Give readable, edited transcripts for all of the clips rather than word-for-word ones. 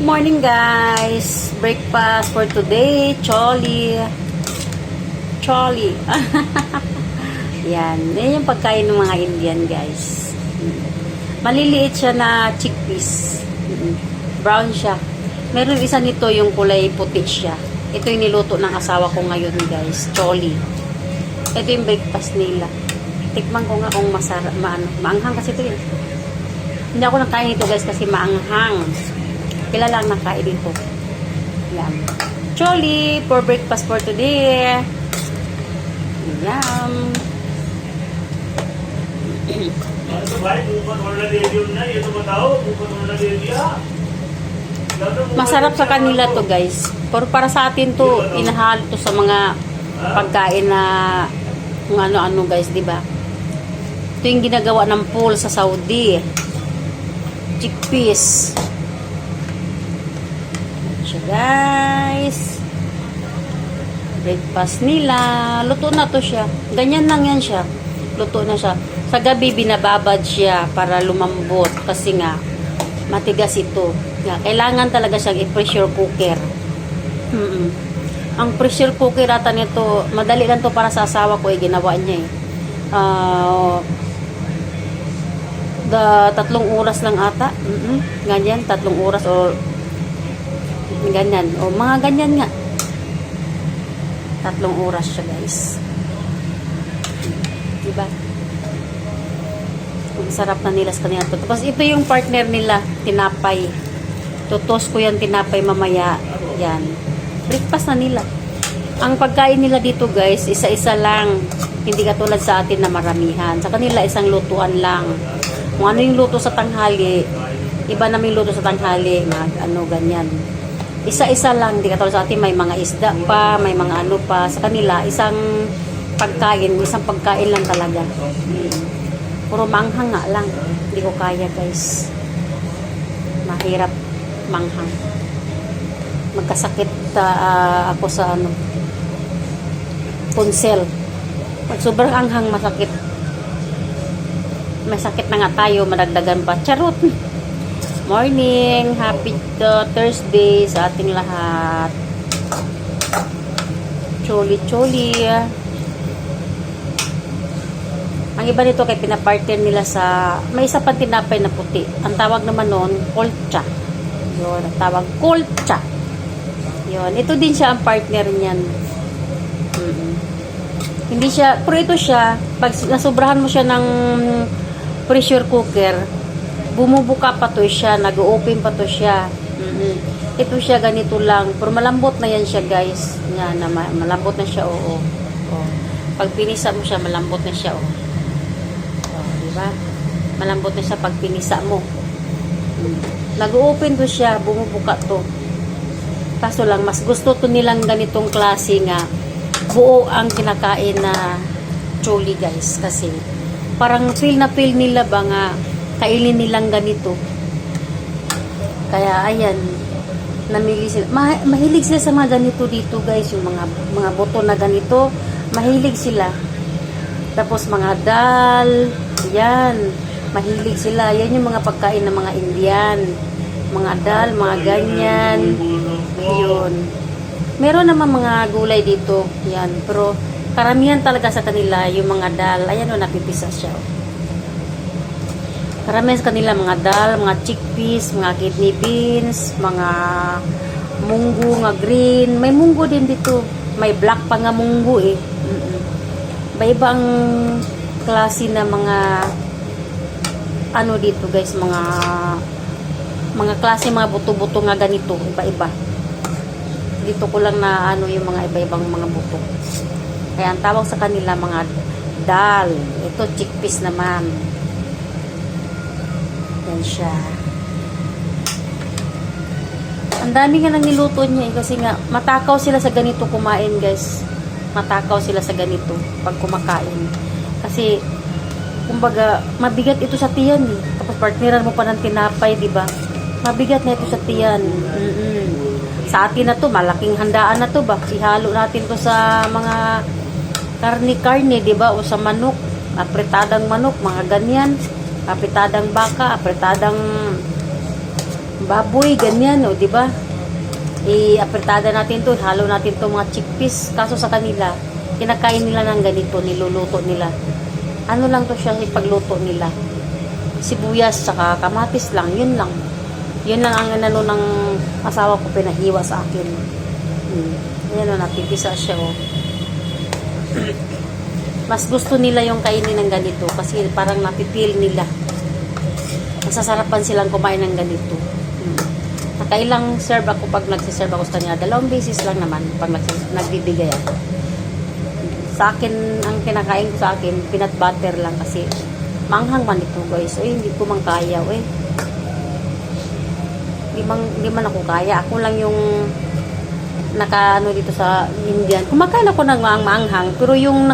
Morning guys! Breakfast for today, choli. Choli. Yan yung pagkain ng mga Indian guys. Maliliit siya na chickpeas. Brown siya. Meron isa nito yung kulay puti siya. Ito yung niluto ng asawa ko ngayon guys, choli. Ito yung breakfast nila. Tikman ko nga kung masarap, maanghang kasi ito eh. Hindi ako nakain ito guys kasi maanghang. Kila lang nakain dito. Yan. Choli for breakfast for today. Yum. Masarap sa kanila to guys. Pero para sa atin to, inahalo to sa mga pagkain na kung ano-ano guys, di ba? Ito yung ginagawa ng pool sa Saudi. Chickpeas. Siya guys. Breakfast nila. Luto na to siya. Ganyan lang yan siya. Luto na siya. Sa gabi binababad siya para lumambot. Kasi nga, matigas ito. Kailangan talaga siyang i-pressure cooker. Ang pressure cooker ata nito, madali lang to para sa asawa ko, ginawa niya eh. 3 oras lang ata. Ganyan, 3 oras o ganyan. O mga ganyan nga. 3 oras siya guys. Diba? Ang sarap na nila sa kanila to. Tapos ito yung partner nila, tinapay. Tutos ko yan tinapay mamaya. Yan. Breakfast na nila. Ang pagkain nila dito guys, isa-isa lang. Hindi katulad sa atin na maramihan. Sa kanila isang lutuan lang. Kung ano yung luto sa tanghali, iba namin luto sa tanghali, ganyan. Isa-isa lang. Hindi katulad sa atin, may mga isda pa, may mga ano pa. Sa kanila, isang pagkain lang talaga. Puro manghang nga lang. Hindi ko kaya guys. Mahirap manghang. Magkasakit ako sa punsel. Pag sobrang anghang, masakit. May sakit na nga tayo, madagdagan pa. Charot! Morning! Happy Thursday sa ating lahat. Choli-choli. Ang iba nito kay pinapartner nila sa, may isa pang tinapay na puti. Ang tawag naman nun, kolcha. Yun, ang tawag kolcha. Yun, ito din siya ang partner niyan. Hindi siya, pero ito siya, pag nasobrahan mo siya ng pressure cooker, bumubuka pa to siya, nag-open pa to siya. Ito siya, ganito lang. Pero malambot na yan siya guys. Yan, malambot na siya, oo. Pag pinisa mo siya, malambot na siya, oo. Diba? Malambot na siya pag pinisa mo. Nag-open to siya, bumubuka to. Kaso lang, mas gusto to nilang ganitong klase nga. Buo ang kinakain na choli guys. Kasi parang feel na feel nila ba nga kainin nilang ganito. Kaya ayan, namili sila. Mahilig sila sa mga ganito dito guys. Yung mga buto na ganito, mahilig sila. Tapos mga dal, yan, mahilig sila. Yan yung mga pagkain ng mga Indian. Mga dal, mga ganyan. Yun. Meron naman mga gulay dito. Yan. Pero karamihan talaga sa kanila yung mga dal. Ayan o, napipisa siya. Karamihan sa kanila mga dal, mga chickpeas, mga kidney beans, mga munggo, nga green. May munggo din dito. May black pa nga munggo eh. Iba-iba ang klase na mga ano dito guys, mga klase, mga buto-buto nga ganito, iba-iba. Dito ko lang na ano yung mga iba-ibang mga buto. Kaya ang tawag sa kanila mga dal. Ito chickpeas naman. Yan siya. Ang dami nga nang niluto niya kasi nga matakaw sila sa ganito kumain guys. Matakaw sila sa ganito pag kumakain. Kasi kumbaga mabigat ito sa tiyan eh. Tapos partneran mo pa ng tinapay, di ba? Mabigat na ito sa tiyan. Sa atin na to, malaking handaan na to ba? Ihalo natin to sa mga karne-karne, di ba? O sa manok, apretadang manok, mga ganyan. Apretadang baka, apretadang baboy, ganyan, o, di ba? I-apretada natin to, halo natin to mga chickpeas. Kaso sa kanila, kinakain nila ng ganito, niluluto nila. Ano lang to siya, ipagluto nila. Sibuyas, saka kamatis lang, yun lang. Yun lang ang ano ng asawa ko pinahiwa sa akin. Ayan o, napipisa siya o. Mas gusto nila yung kainin ng ganito kasi parang napipil nila. Masasarapan silang kumain ng ganito. Nakailang serve ako pag nagsiserve ako sa kanya. 2 beses lang naman pag nagbibigay ako. Sa akin, ang kinakain ko sa akin, peanut butter lang kasi manghang man ito guys. Hindi ko man kaya. Hindi man ako kaya. Ako lang yung naka dito sa Indian. Kumakain ako ng manghang pero yung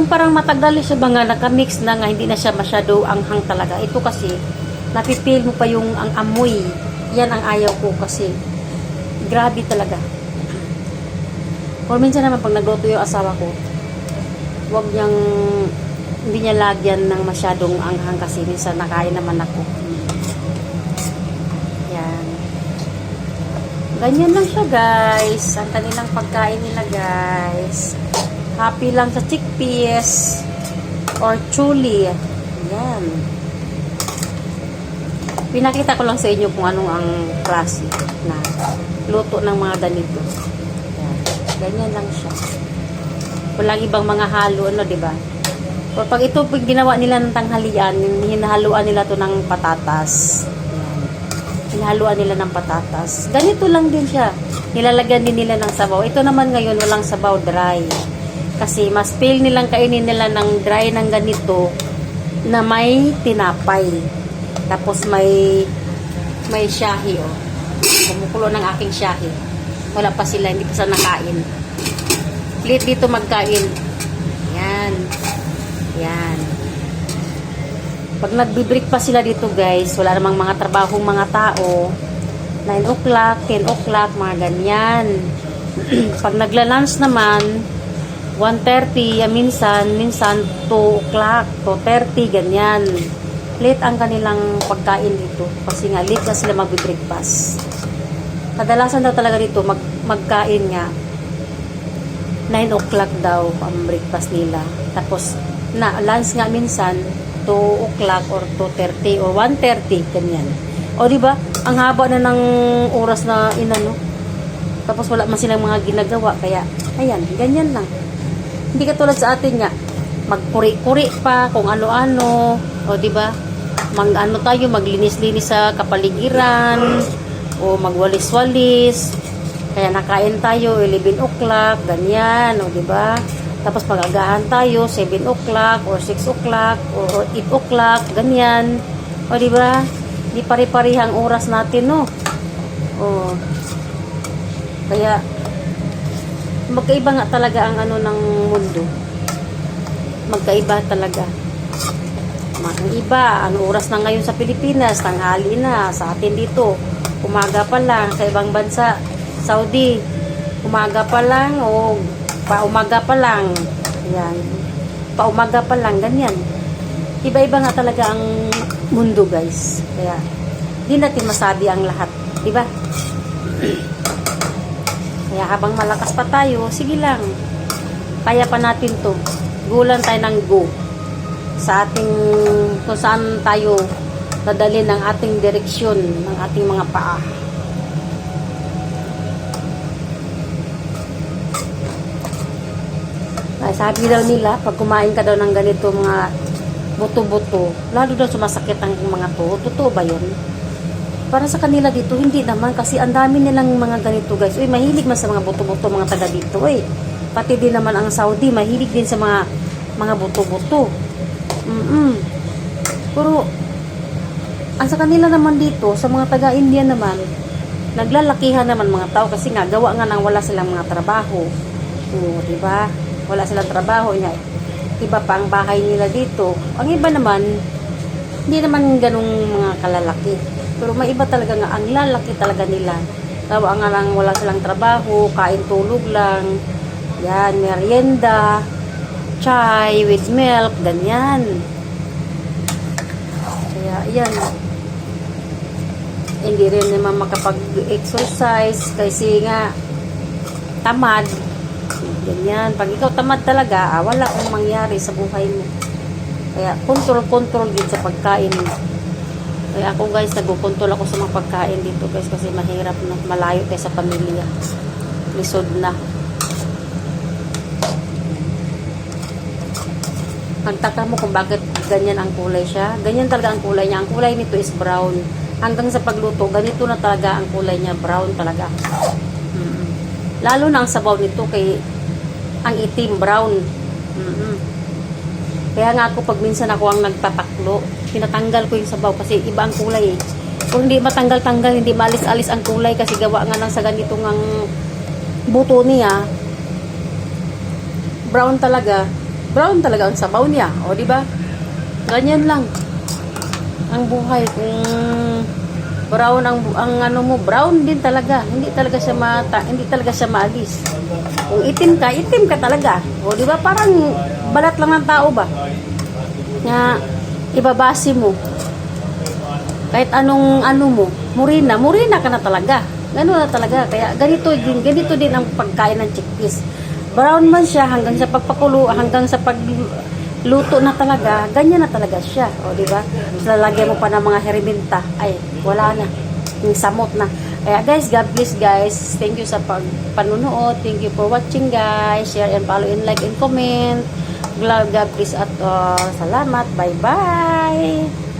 parang matagdali siya ba nga, naka-mix na nga, hindi na siya masyado anghang talaga. Ito kasi, napipil mo pa yung ang amoy. Yan ang ayaw ko kasi, grabe talaga. Or minsan naman, pag nagluto yung asawa ko, hindi niya lagyan ng masyadong anghang kasi minsan nakain naman ako. Yan. Ganyan lang siya guys. Ang kanilang pagkain nila guys. Happy lang sa chickpeas or chuli. Yan. Pinakita ko lang sa inyo kung anong ang klase na luto ng mga ganito. Yan. Ganyan lang siya. Walang ibang mga halo, diba? O pag ito ginawa nila ng tanghalian, hinahaluan nila to ng patatas. Yan. Hinahaluan nila ng patatas. Ganito lang din siya. Nilalagyan din nila ng sabaw. Ito naman ngayon walang sabaw, dry. Kasi mas feel nilang kainin nila ng dry ng ganito na may tinapay. Tapos may shahi o. Kumukulo ng aking shahi. Wala pa sila, hindi pa sila nakain. Late dito magkain. Yan. Yan. Pag nagbi-break pa sila dito guys, wala namang mga trabahong mga tao. 9 o'clock, 10 o'clock, mga ganyan. Pag nagla-lunch naman, 1:30, minsan 2 o'clock, 2:30, ganyan. Late ang kanilang pagkain dito. Kasi nga, late na sila mag-breakfast. Kadalasan daw talaga dito, magkain nga. 9 o'clock daw ang breakfast nila. Tapos, lunch nga minsan, 2 o'clock or 2:30 or 1:30, ganyan. O, diba? Ang haba na ng oras na inano. Tapos, wala man silang mga ginagawa. Kaya, ayan, ganyan lang. Hindi katulad sa atin nga, magkuri-kuri pa kung ano-ano, o di ba? Tayo, maglinis-linis sa kapaligiran, o magwalis-walis. Kaya nakain tayo 11 o'clock, ganyan, o di ba? Tapos magagahan tayo 7 o'clock or 6 o'clock or 8 o'clock, ganyan. O di ba? Di pare-parehang oras natin, no? O. Kaya magkaiba nga talaga ang ano ng mundo. Magkaiba talaga. Ang iba, ano oras na ngayon sa Pilipinas, tanghali na. Sa atin dito, umaga pa lang. Sa ibang bansa, Saudi, umaga pa lang o paumaga pa lang. Yan. Paumaga pa lang, ganyan. Iba-iba nga talaga ang mundo, guys. Kaya, di natin masabi ang lahat. Diba? Kaya habang malakas pa tayo, sige lang. Kaya pa natin to. Gulan tayo ng go. Sa ating, kung saan tayo dadalhin ng ating direksyon, ng ating mga paa. Ay, sabi daw nila, pag kumain ka daw ng ganito mga buto-buto, lalo daw sumasakit ang mga to. Totoo ba yun? Para sa kanila dito, hindi naman. Kasi ang dami nilang mga ganito guys. Uy, mahilig man sa mga buto-buto, mga taga dito. Uy, pati din naman ang Saudi, mahilig din sa mga buto-buto. Pero, ang sa kanila naman dito, sa mga taga-India naman, naglalakihan naman mga tao. Kasi nga, gawa nga nang wala silang mga trabaho. Diba? Wala silang trabaho. Iba pa ang bahay nila dito. Ang iba naman, hindi naman ganung mga kalalaki. Pero may iba talaga nga, ang lalaki talaga nila. Tawa nga lang, wala silang trabaho, kain tulog lang. Yan, merienda, chai with milk, ganyan. Kaya, yan. Hindi rin naman makapag-exercise kasi nga tamad. Ganyan. Pag ikaw tamad talaga, wala kang mangyari sa buhay mo. Kaya control din sa pagkain mo. Kaya ako guys, nagkukontrol ako sa mga pagkain dito guys kasi mahirap na, malayo tayo sa pamilya. Lisod na. Pagtaka mo kung bakit ganyan ang kulay siya. Ganyan talaga ang kulay niya. Ang kulay nito is brown. Hanggang sa pagluto, ganito na talaga ang kulay niya. Brown talaga. Lalo na ang sabaw nito kay ang itim, brown. Kaya nga ako pag minsan ako ang nagtataklo, tinatanggal ko yung sabaw kasi iba ang kulay eh. Kung hindi matanggal-tanggal, hindi malis-alis ang kulay kasi gawa nga ng sa ganito ng buto niya. Brown talaga ang sabaw niya. O di ba? Ganyan lang ang buhay. Kung brown ang ano mo, brown din talaga. Hindi talaga siya maalis. Kung itim ka talaga. O di ba? Parang balat lang ng tao ba? Na ibabase mo. Kahit anong ano mo, murina ka na talaga. Gano'n na talaga. Kaya ganito din ang pagkain ng chickpeas. Brown man siya hanggang sa pagpakulo, hanggang sa pagluto na talaga, ganyan na talaga siya. O, di ba? Lalagyan mo pa ng mga heriminta. Ay, wala na. Yung samot na. Kaya guys, God bless guys. Thank you sa panunood. Thank you for watching guys. Share and follow and like and comment. God bless at all. Salamat. Bye-bye.